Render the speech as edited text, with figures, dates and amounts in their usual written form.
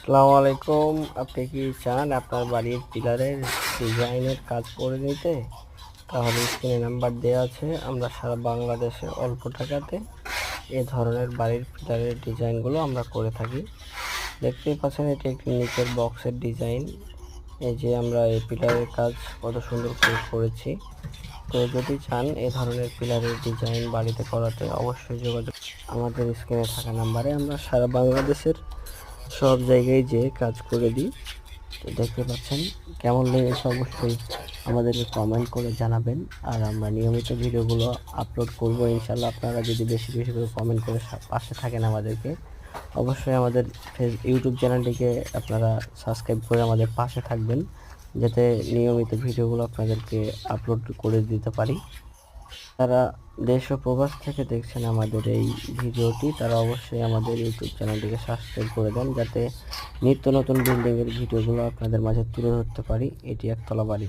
আসসালামু আলাইকুম। আপনি কি চান আপনার বাড়ির পিলারের ডিজাইনের কাজ করে নিতে? তাহলে স্ক্রিনে নাম্বার দেওয়া আছে। আমরা সারা বাংলাদেশে অল্প টাকাতে এ ধরনের বাড়ির পিলারের ডিজাইনগুলো আমরা করে থাকি। দেখতেই পাচ্ছেন এটি একটি নিচের বক্সের ডিজাইন। এই যে আমরা এই পিলারের কাজ কত সুন্দর করে করেছি। তো যদি চান এ ধরনের পিলারের ডিজাইন বাড়িতে করাতে অবশ্যই যোগাযোগ আমাদের স্ক্রিনে থাকা নাম্বারে। আমরা সারা বাংলাদেশের সব জায়গায় যেয়ে কাজ করে দিই। তো দেখতে পাচ্ছেন কেমন লেগেছে অবশ্যই আমাদেরকে কমেন্ট করে জানাবেন। আর আমরা নিয়মিত ভিডিওগুলো আপলোড করব ইনশাল্লাহ। আপনারা যদি বেশি বেশি করে কমেন্ট করে পাশে থাকেন আমাদেরকে, অবশ্যই আমাদের ইউটিউব চ্যানেলটিকে আপনারা সাবস্ক্রাইব করে আমাদের পাশে থাকবেন, যাতে নিয়মিত ভিডিওগুলো আপনাদেরকে আপলোড করে দিতে পারি। তারা দেশ ও প্রবাস থেকে দেখছেন আমাদের এই ভিডিওটি, তারা অবশ্যই আমাদের ইউটিউব চ্যানেলটিকে সাবস্ক্রাইব করে দেন, যাতে নিত্য নতুন বিল্ডিংয়ের ভিডিওগুলো আপনাদের মাঝে তুলে ধরতে পারি। এটি একতলা বাড়ি।